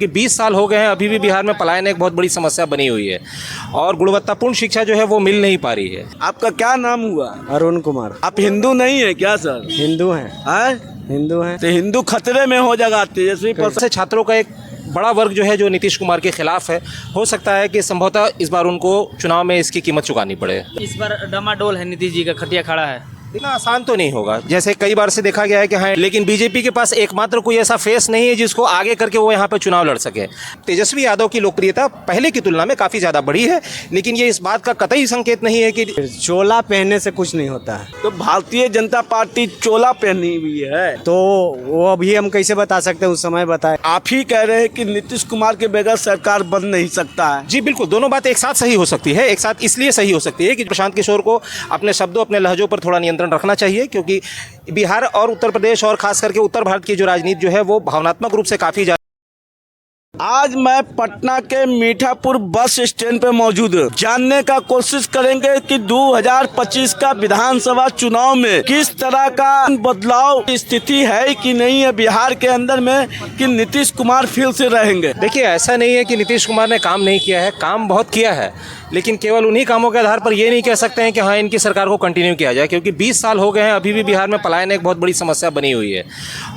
कि 20 साल हो गए हैं, अभी भी बिहार में पलायन एक बहुत बड़ी समस्या बनी हुई है और गुणवत्तापूर्ण शिक्षा जो है वो मिल नहीं पा रही है। आपका क्या नाम हुआ? अरुण कुमार। आप हिंदू नहीं है क्या सर? हिंदू हैं। हैं? हिंदू हैं। तो हिंदू खतरे में हो जाएगा तेजस्वी प्रसाद। से छात्रों का एक बड़ा वर्ग जो है जो नीतीश कुमार के खिलाफ है, हो सकता है कि संभवतः इस बार उनको चुनाव में इसकी कीमत चुकानी पड़े। इस बार डमाडोल है, नीतीश जी का खटिया खड़ा है। इतना आसान तो नहीं होगा, जैसे कई बार से देखा गया है कि हाँ, लेकिन बीजेपी के पास एकमात्र कोई ऐसा फेस नहीं है जिसको आगे करके वो यहाँ पे चुनाव लड़ सके। तेजस्वी यादव की लोकप्रियता पहले की तुलना में काफ़ी ज़्यादा बढ़ी है, लेकिन ये इस बात का कतई संकेत नहीं है कि चोला पहनने से कुछ नहीं होता है। तो भारतीय जनता पार्टी चोला पहनी हुई है, तो वो अभी हम कैसे बता सकते हैं, उस समय बताए। आप ही कह रहे हैं कि नीतीश कुमार के बगैर सरकार बन नहीं सकता है। जी बिल्कुल, दोनों बातें एक साथ सही हो सकती है। एक साथ इसलिए सही हो सकती है कि प्रशांत किशोर को अपने शब्दों, अपने लहजों पर थोड़ा नियंत्रण रखना चाहिए, क्योंकि बिहार और उत्तर प्रदेश और खास करके उत्तर भारत की जो राजनीति जो है वो भावनात्मक रूप से काफ़ी ज़्यादा। आज मैं पटना के मीठापुर बस स्टैंड पे मौजूद हूँ। जानने का कोशिश करेंगे कि 2025 का विधानसभा चुनाव में किस तरह का बदलाव स्थिति है कि नहीं है बिहार के अंदर में, कि नीतीश कुमार फिर से रहेंगे। देखिए, ऐसा नहीं है कि नीतीश कुमार ने काम नहीं किया है, काम बहुत किया है, लेकिन केवल उन्हीं कामों के आधार पर ये नहीं कह सकते हैं कि हाँ इनकी सरकार को कंटिन्यू किया जाए, क्योंकि 20 साल हो गए हैं, अभी भी बिहार में पलायन एक बहुत बड़ी समस्या बनी हुई है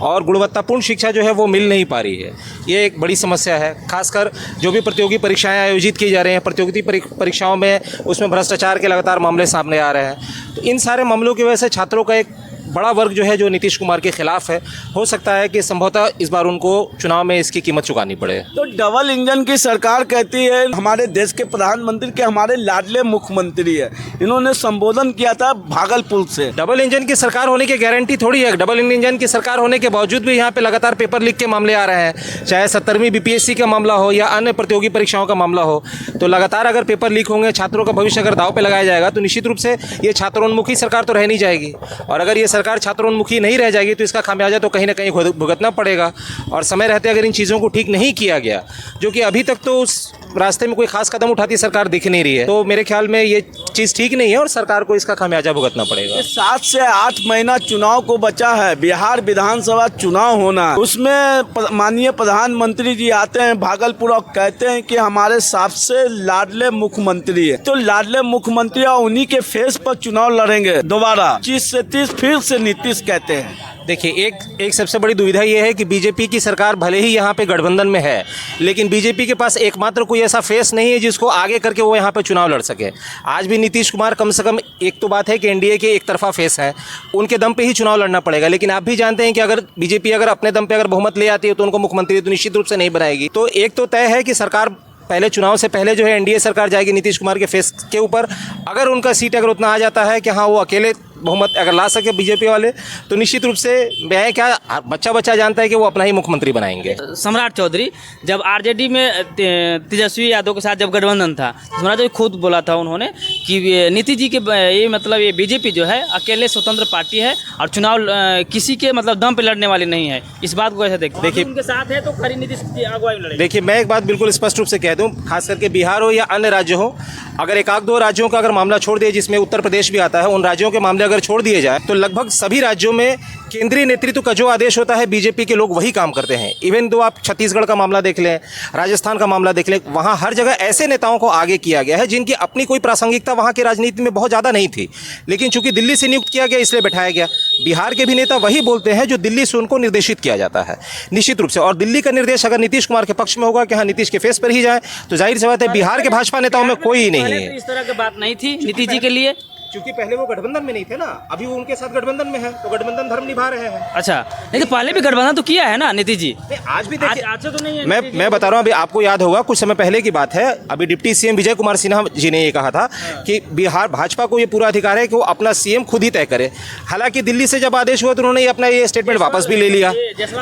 और गुणवत्तापूर्ण शिक्षा जो है वो मिल नहीं पा रही है। ये एक बड़ी समस्या है। खासकर जो भी प्रतियोगी परीक्षाएं आयोजित की जा रही हैं, प्रतियोगी परीक्षाओं में उसमें भ्रष्टाचार के लगातार मामले सामने आ रहे हैं। तो इन सारे मामलों की वजह से छात्रों का एक बड़ा वर्ग जो है जो नीतीश कुमार के खिलाफ है, हो सकता है कि संभवतः इस बार उनको चुनाव में इसकी कीमत चुकानी पड़े। तो डबल इंजन की सरकार कहती है, हमारे देश के प्रधानमंत्री के हमारे लाडले मुख्यमंत्री है, इन्होंने संबोधन किया था भागलपुर से। डबल इंजन की सरकार होने की गारंटी थोड़ी है। डबल इंजन की सरकार होने के बावजूद भी यहाँ पे लगातार पेपर लीक के मामले आ रहे हैं, चाहे 70वीं बीपीएससी का मामला हो या अन्य प्रतियोगी परीक्षाओं का मामला हो। तो लगातार अगर पेपर लीक होंगे, छात्रों का भविष्य अगर दांव पे लगाया जाएगा, तो निश्चित रूप से ये छात्रोन्मुखी सरकार तो रह नहीं जाएगी। और अगर ये सरकार छात्रोन्मुखी नहीं रह जाएगी तो इसका खामियाजा तो कहीं ना कहीं भुगतना पड़ेगा। और समय रहते अगर इन चीज़ों को ठीक नहीं किया गया, जो कि अभी तक तो उस रास्ते में कोई खास कदम उठाती सरकार दिख नहीं रही है, तो मेरे ख्याल में ये चीज़ ठीक नहीं है और सरकार को इसका खामियाजा भुगतना पड़ेगा। 7 से 8 महीना चुनाव को बचा है, बिहार विधानसभा चुनाव होना, उसमें माननीय प्रधानमंत्री जी आते हैं भागलपुर और कहते हैं कि हमारे सबसे लाडले मुख्यमंत्री है। तो लाडले मुख्यमंत्री और उन्हीं के फेस पर चुनाव लड़ेंगे दोबारा 25 से 30, फिर से नीतीश कहते हैं। देखिए, एक सबसे बड़ी दुविधा ये है कि बीजेपी की सरकार भले ही यहाँ पे गठबंधन में है, लेकिन बीजेपी के पास एकमात्र कोई ऐसा फेस नहीं है जिसको आगे करके वो यहाँ पे चुनाव लड़ सके। आज भी नीतीश कुमार कम से कम, एक तो बात है कि एनडीए के एक तरफा फेस है, उनके दम पे ही चुनाव लड़ना पड़ेगा। लेकिन आप भी जानते हैं कि अगर बीजेपी अगर अपने दम पे अगर बहुमत ले आती है तो उनको मुख्यमंत्री तो निश्चित रूप से नहीं बनाएगी। तो एक तो तय है कि सरकार पहले चुनाव से पहले जो है एनडीए सरकार जाएगी नीतीश कुमार के फेस के ऊपर। अगर उनका सीट अगर उतना आ जाता है कि हाँ वो अकेले बहुमत अगर ला सके बीजेपी वाले, तो निश्चित रूप से मैं क्या बच्चा जानता है कि वो अपना ही मुख्यमंत्री बनाएंगे। सम्राट चौधरी जब आरजेडी में तेजस्वी यादव के साथ जब गठबंधन था, सम्राट चौधरी खुद बोला था उन्होंने कि नीतीश जी के ये मतलब ये बीजेपी जो है अकेले स्वतंत्र पार्टी है और चुनाव किसी के मतलब दम पे लड़ने वाली नहीं है। इस बात को ऐसे देखिए, उनके साथ है तो खरी नीतीश की अगुवाई लड़ेगी। देखिए, मैं एक बात बिल्कुल स्पष्ट रूप से कह दूं, खास करके बिहार हो या अन्य राज्य हो, अगर एक आध दो राज्यों का अगर मामला छोड़ दिए, जिसमें उत्तर प्रदेश भी आता है, उन राज्यों के मामले अगर छोड़ दिए जाए तो लगभग सभी राज्यों में केंद्रीय नेतृत्व का जो आदेश होता है बीजेपी के लोग वही काम करते हैं। इवन दो आप छत्तीसगढ़ का मामला देख लें, राजस्थान का मामला देख लें, वहाँ हर जगह ऐसे नेताओं को आगे किया गया है जिनकी अपनी कोई प्रासंगिकता वहाँ की राजनीति में बहुत ज़्यादा नहीं थी, लेकिन चूंकि दिल्ली से नियुक्त किया गया इसलिए बैठाया गया। बिहार के भी नेता वही बोलते हैं जो दिल्ली से उनको निर्देशित किया जाता है निश्चित रूप से। और दिल्ली का निर्देश अगर नीतीश कुमार के पक्ष में होगा कि हाँ नीतीश के फेस पर ही जाए, तो जाहिर सी बात है बिहार के भाजपा नेताओं में कोई नहीं है। इस तरह की बात नहीं थी नीतीश जी के लिए, क्योंकि पहले वो गठबंधन में नहीं थे ना, अभी वो उनके साथ गठबंधन में है तो गठबंधन धर्म निभा रहे हैं। अच्छा, नहीं तो पहले भी गठबंधन तो किया है ना नीतीश जी। आज भी देखिए, आज तो नहीं है। मैं बता रहा हूँ, अभी आपको याद होगा कुछ समय पहले की बात है, अभी डिप्टी सीएम विजय कुमार सिन्हा जी ने ये कहा था कि बिहार भाजपा को ये पूरा अधिकार है कि वो अपना सीएम खुद ही तय करे। हालांकि दिल्ली से जब आदेश हुआ तो उन्होंने अपना ये स्टेटमेंट वापस भी ले लिया।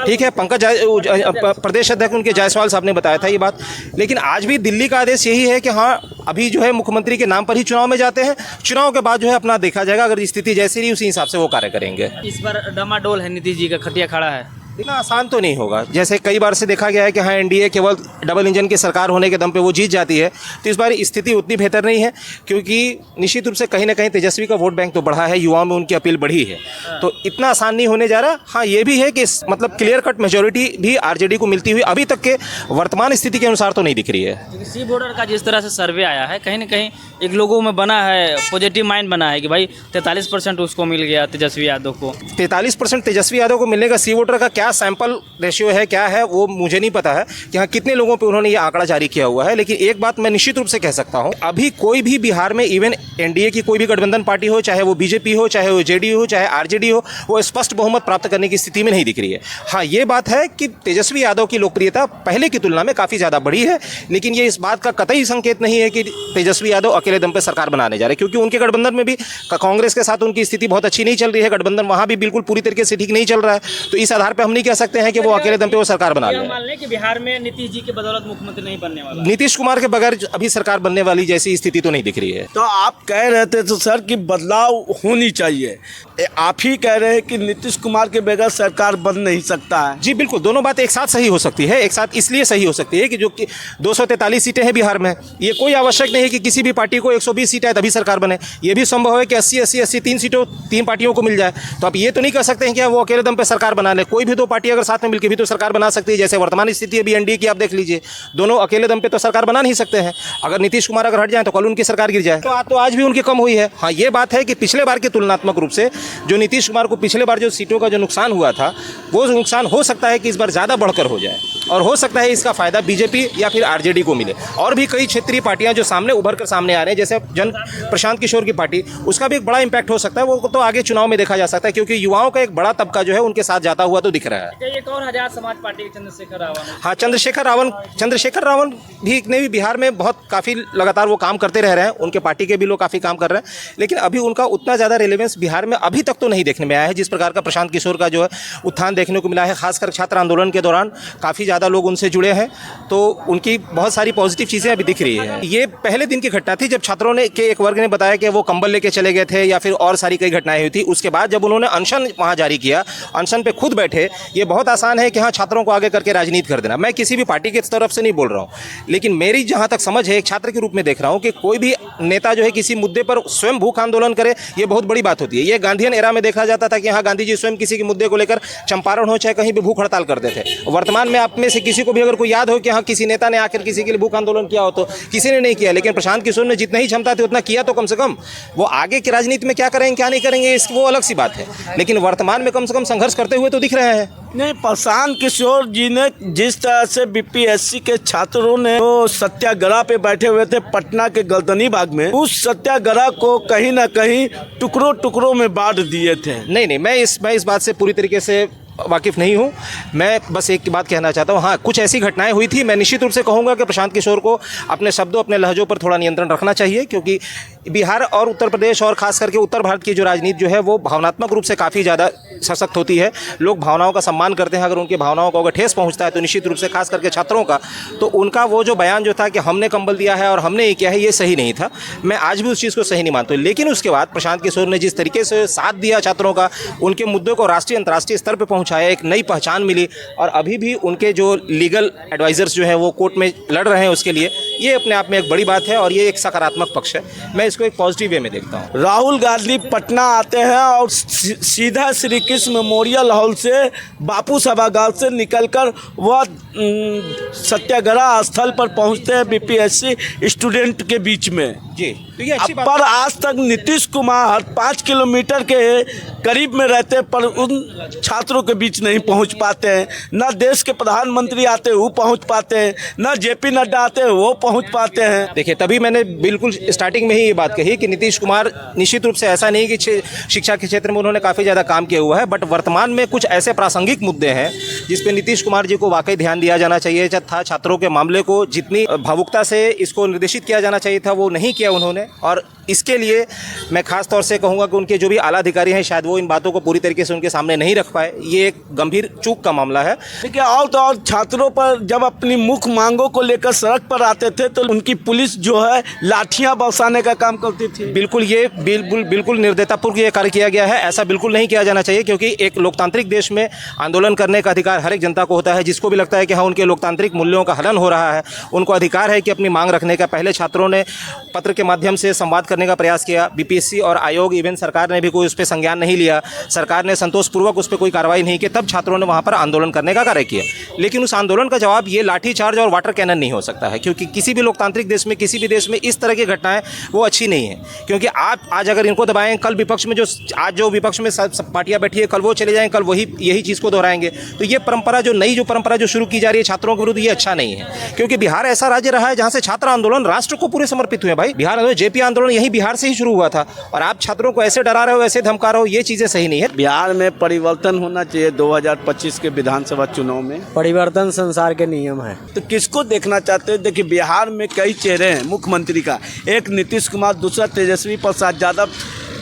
ठीक है, पंकज प्रदेश अध्यक्ष उनके जायसवाल साहब ने बताया था ये बात। लेकिन आज भी दिल्ली का आदेश यही है कि हाँ अभी जो है मुख्यमंत्री के नाम पर ही चुनाव में जाते हैं, चुनाव के बाद जो है अपना देखा जाएगा, अगर स्थिति जैसी रही उसी हिसाब से वो कार्य करेंगे। इस बार डमाडोल है, नीतीश जी का खटिया खड़ा है। इतना आसान तो नहीं होगा। जैसे कई बार से देखा गया है कि हाँ एनडीए केवल डबल इंजन की सरकार होने के दम पे वो जीत जाती है, तो इस बार स्थिति उतनी बेहतर नहीं है, क्योंकि निश्चित रूप से कहीं ना कहीं तेजस्वी का वोट बैंक तो बढ़ा है, युवाओं में उनकी अपील बढ़ी है, तो इतना आसान नहीं होने जा रहा। हाँ ये भी है कि मतलब क्लियर कट मेजोरिटी भी आरजेडी को मिलती हुई अभी तक के वर्तमान स्थिति के अनुसार तो नहीं दिख रही है। सी बॉर्डर का जिस तरह से सर्वे आया है, कहीं ना कहीं एक लोगों में बना है, पॉजिटिव माइंड बना है कि भाई 43% उसको मिल गया तेजस्वी यादव को। 43% तेजस्वी यादव को मिलने का सी वोटर का क्या सैंपल रेशियो है, क्या है, वो मुझे नहीं पता है कि हाँ कितने लोगों पे उन्होंने ये आंकड़ा जारी किया हुआ है। लेकिन एक बात मैं निश्चित रूप से कह सकता हूँ, अभी कोई भी बिहार में इवन एनडीए की कोई भी गठबंधन पार्टी हो, चाहे वो बीजेपी हो, चाहे वो जेडीयू हो, चाहे आरजेडी हो, वो स्पष्ट बहुमत प्राप्त करने की स्थिति में नहीं दिख रही है। हाँ ये बात है कि तेजस्वी यादव की लोकप्रियता पहले की तुलना में काफ़ी ज़्यादा बढ़ी है, लेकिन ये इस बात का कतई संकेत नहीं है कि तेजस्वी यादव अकेले दम पर सरकार बनाने जा रहे हैं, क्योंकि उनके गठबंधन में भी कांग्रेस के साथ उनकी स्थिति बहुत अच्छी नहीं चल रही है, गठबंधन वहाँ भी बिल्कुल पूरी तरीके से ठीक नहीं चल रहा है। तो इस आधार पर हम नहीं कह सकते हैं कि वो अकेले दम पे वो सरकार बना ले। मान लें कि बिहार में नीतीश जी के बदौलत मुख्यमंत्री नहीं बनने वाला, नीतीश कुमार के बगैर अभी सरकार बनने वाली जैसी स्थिति तो नहीं दिख रही है। तो आप कह रहे थे तो सर कि बदलाव होनी चाहिए, आप ही कह रहे हैं कि नीतीश कुमार के बगैर सरकार बन नहीं सकता है। जी बिल्कुल, दोनों बात एक साथ सही हो सकती है। एक साथ इसलिए सही हो सकती है कि जो 243 सीटें हैं बिहार में, ये कोई आवश्यक नहीं है कि किसी भी पार्टी को 120 सीटें तभी सरकार बने। ये भी संभव है कि 80-80 3 सीटों 3 पार्टियों को मिल जाए। तो आप ये तो नहीं कह सकते हैं कि वो अकेले दम पे सरकार बना ले। कोई भी 2 पार्टी अगर साथ में मिलकर भी तो सरकार बना सकती है। जैसे वर्तमान स्थिति है अभी एनडीए की, आप देख लीजिए, दोनों अकेले दम पे तो सरकार बना नहीं सकते हैं। अगर नीतीश कुमार अगर हट जाए तो कल उनकी सरकार गिर जाए। तो आज भी उनकी कम हुई है। हाँ ये बात है कि पिछले बार के तुलनात्मक रूप से जो नीतीश कुमार को पिछले बार जो सीटों का जो नुकसान हुआ था, वो नुकसान हो सकता है कि इस बार ज़्यादा बढ़कर हो जाए, और हो सकता है इसका फायदा बीजेपी या फिर आरजेडी को मिले। और भी कई क्षेत्रीय पार्टियां जो सामने उभर कर सामने आ रहे हैं, जैसे प्रशांत किशोर की पार्टी, उसका भी एक बड़ा इंपैक्ट हो सकता है। वो तो आगे चुनाव में देखा जा सकता है, क्योंकि युवाओं का एक बड़ा तबका जो है उनके साथ जाता हुआ तो दिख रहा है। एक और आजाद समाज पार्टी के चंद्रशेखर रावण, हाँ चंद्रशेखर रावण भी बिहार में बहुत काफ़ी लगातार वो काम करते रह रहे हैं। उनके पार्टी के भी लोग काफ़ी काम कर रहे हैं, लेकिन अभी उनका उतना ज़्यादा रिलेवेंस बिहार में अभी तक तो नहीं देखने में आया है जिस प्रकार का प्रशांत किशोर का जो है उत्थान देखने को मिला है। खासकर छात्र आंदोलन के दौरान काफ़ी ज़्यादा लोग उनसे जुड़े हैं, तो उनकी बहुत सारी पॉजिटिव चीज़ें अभी दिख रही है। ये पहले दिन की घटना थी जब छात्रों ने के एक वर्ग ने बताया कि वो कंबल लेके चले गए थे, या फिर और सारी कई घटनाएं हुई थी। उसके बाद जब उन्होंने अनशन वहाँ जारी किया, अनशन पे खुद बैठे। ये बहुत आसान है कि हाँ छात्रों को आगे करके राजनीति कर देना। मैं किसी भी पार्टी की तरफ से नहीं बोल रहा हूँ, लेकिन मेरी जहाँ तक समझ है, एक छात्र के रूप में देख रहा हूँ कि कोई भी नेता जो है किसी मुद्दे पर स्वयं भूख आंदोलन करे, ये बहुत बड़ी बात होती है। ये गांधीयन एरा में देखा जाता था कि हाँ गांधी जी स्वयं किसी के मुद्दे को लेकर चंपारण हो चाहे कहीं भी भूख हड़ताल करते थे। वर्तमान में आप में से किसी को भी अगर कोई याद हो कि हाँ किसी नेता ने आकर किसी के लिए भूख आंदोलन किया हो, तो किसी ने नहीं किया। लेकिन प्रशांत किशोर ने जितना ही क्षमता थी उतना किया, तो कम से कम वो आगे की राजनीति में क्या करेंगे क्या नहीं करेंगे वो अलग सी बात है, लेकिन वर्तमान में कम से कम संघर्ष करते हुए तो दिख रहे हैं। नहीं, प्रशांत किशोर जी ने जिस तरह से बीपीएससी के छात्रों ने वो सत्याग्रह पे बैठे हुए थे पटना के गलदनी बाग में, उस सत्याग्रह को कहीं ना कहीं टुकड़ों टुकड़ों में बांट दिए थे। नहीं, मैं इस बात से पूरी तरीके से वाकिफ़ नहीं हूँ। मैं बस एक बात कहना चाहता हूँ, हाँ कुछ ऐसी घटनाएं हुई थी। मैं निश्चित रूप से कहूँगा कि प्रशांत किशोर को अपने शब्दों अपने लहजों पर थोड़ा नियंत्रण रखना चाहिए, क्योंकि बिहार और उत्तर प्रदेश और खास करके उत्तर भारत की जो राजनीति जो है वो भावनात्मक रूप से काफ़ी ज़्यादा सशक्त होती है। लोग भावनाओं का सम्मान करते हैं। अगर उनकी भावनाओं को अगर ठेस पहुँचता है तो निश्चित रूप से खास करके छात्रों का, तो उनका वो जो बयान जो था कि हमने कंबल दिया है और हमने ये किया है, ये सही नहीं था। मैं आज भी उस चीज़ को सही नहीं मानता। लेकिन उसके बाद प्रशांत किशोर ने जिस तरीके से साथ दिया छात्रों का, उनके मुद्दों को राष्ट्रीय अंतर्राष्ट्रीय स्तर पर पहुँचाया, एक नई पहचान मिली, और अभी भी उनके जो लीगल एडवाइजर्स जो हैं वो कोर्ट में लड़ रहे हैं उसके लिए, ये अपने आप में एक बड़ी बात है और ये एक सकारात्मक पक्ष है। मैं इसको एक पॉजिटिव वे में देखता हूँ। राहुल गांधी पटना आते हैं और सीधा श्री कृष्ण मेमोरियल हॉल से बापू सभागार से निकलकर वह सत्याग्रह स्थल पर पहुंचते हैं बीपीएससी स्टूडेंट के बीच में। जी, तो ये अच्छी बात पर आज तक नीतीश कुमार 5 किलोमीटर के करीब में रहते पर उन छात्रों के बीच नहीं पहुंच पाते हैं। न देश के प्रधानमंत्री आते वो पहुंच पाते हैं, न जेपी नड्डा आते वो पहुंच पाते हैं। देखिए, तभी मैंने बिल्कुल स्टार्टिंग में ही ये बात कही कि नीतीश कुमार निश्चित रूप से ऐसा नहीं कि शिक्षा के क्षेत्र में उन्होंने काफ़ी ज़्यादा काम किया हुआ है, बट वर्तमान में कुछ ऐसे प्रासंगिक मुद्दे हैं जिस पे नीतीश कुमार जी को वाकई ध्यान दिया जाना चाहिए था। छात्रों के मामले को जितनी भावुकता से इसको निर्देशित किया जाना चाहिए था वो नहीं किया उन्होंने, और इसके लिए मैं खास तौर से कहूँगा कि उनके जो भी आला अधिकारी हैं शायद वो इन बातों को पूरी तरीके से उनके सामने नहीं रख पाए। ये एक गंभीर चूक का मामला है। देखिए, और तो और छात्रों पर जब अपनी मुख्य मांगों को लेकर सड़क पर आते थे तो उनकी पुलिस जो है लाठियां बरसाने का काम करती थी। बिल्कुल ये बिल्कुल निर्दयतापूर्वक ये कार्य किया गया है। ऐसा बिल्कुल नहीं किया जाना चाहिए, क्योंकि एक लोकतांत्रिक देश में आंदोलन करने का अधिकार हर एक जनता को होता है। जिसको भी लगता है कि हाँ उनके लोकतांत्रिक मूल्यों का हनन हो रहा है, उनको अधिकार है कि अपनी मांग रखने का। पहले छात्रों ने पत्र के माध्यम से संवाद करने का प्रयास किया। बीपीएससी और आयोग, इवन सरकार ने भी कोई उस पर संज्ञान नहीं लिया। सरकार ने संतोषपूर्वक उस पर कोई कार्रवाई नहीं की। तब छात्रों ने वहाँ पर आंदोलन करने का कार्य किया। लेकिन उस आंदोलन का जवाब ये लाठीचार्ज और वाटर कैनन नहीं हो सकता है, क्योंकि किसी भी लोकतांत्रिक देश में, किसी भी देश में इस तरह की घटनाएं वो अच्छी नहीं है। क्योंकि आप आज अगर इनको दबाएं, कल विपक्ष में जो विपक्ष में सब पार्टियां बैठी है, कल वो चले जाएं, कल वही यही चीज़ को दोहराएंगे। तो ये परंपरा जो परंपरा जो शुरू की जा रही है छात्रों के विरुद्ध, ये अच्छा नहीं है। क्योंकि बिहार ऐसा राज्य रहा है जहाँ से छात्र आंदोलन राष्ट्र को पूरे समर्पित हुए। भाई बिहार आंदोलन, जेपी आंदोलन यही बिहार से ही शुरू हुआ था, और आप छात्रों को ऐसे डरा रहे हो, ऐसे धमका रहे हो, ये चीज़ें सही नहीं है। बिहार में परिवर्तन होना चाहिए 2025 के विधानसभा चुनाव में। परिवर्तन संसार के नियम है। तो किसको देखना चाहते हैं? देखिए, बिहार में कई चेहरे हैं मुख्यमंत्री का। एक नीतीश कुमार, दूसरा तेजस्वी प्रसाद यादव,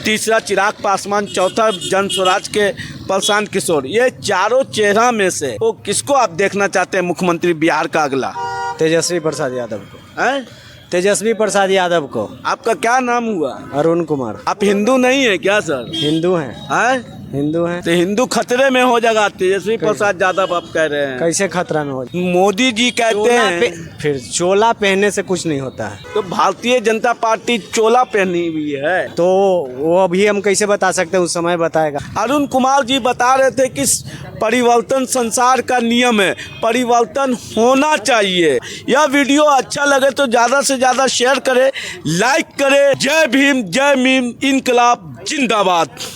तीसरा चिराग पासवान, चौथा जन स्वराज के प्रशांत किशोर। ये चारों चेहरा में से वो किसको आप देखना चाहते हैं मुख्यमंत्री बिहार का अगला? तेजस्वी प्रसाद यादव को। हैं? तेजस्वी प्रसाद यादव को। आपका क्या नाम हुआ? अरुण कुमार। आप हिंदू नहीं है क्या सर? हिंदू हैं। हैं? हिंदू हैं। तो हिंदू खतरे में हो जाएगा। तेजस्वी प्रसाद यादव आप कह रहे हैं। कैसे खतरा में हो? मोदी जी कहते हैं फिर चोला पहनने से कुछ नहीं होता है। तो भारतीय जनता पार्टी चोला पहनी हुई है, तो वो अभी हम कैसे बता सकते हैं, उस समय बताएगा। अरुण कुमार जी बता रहे थे कि परिवर्तन संसार का नियम है, परिवर्तन होना चाहिए। यह वीडियो अच्छा लगे तो ज़्यादा से ज़्यादा शेयर करें, लाइक करें। जय भीम, जय मीम, इनकलाब जिंदाबाद।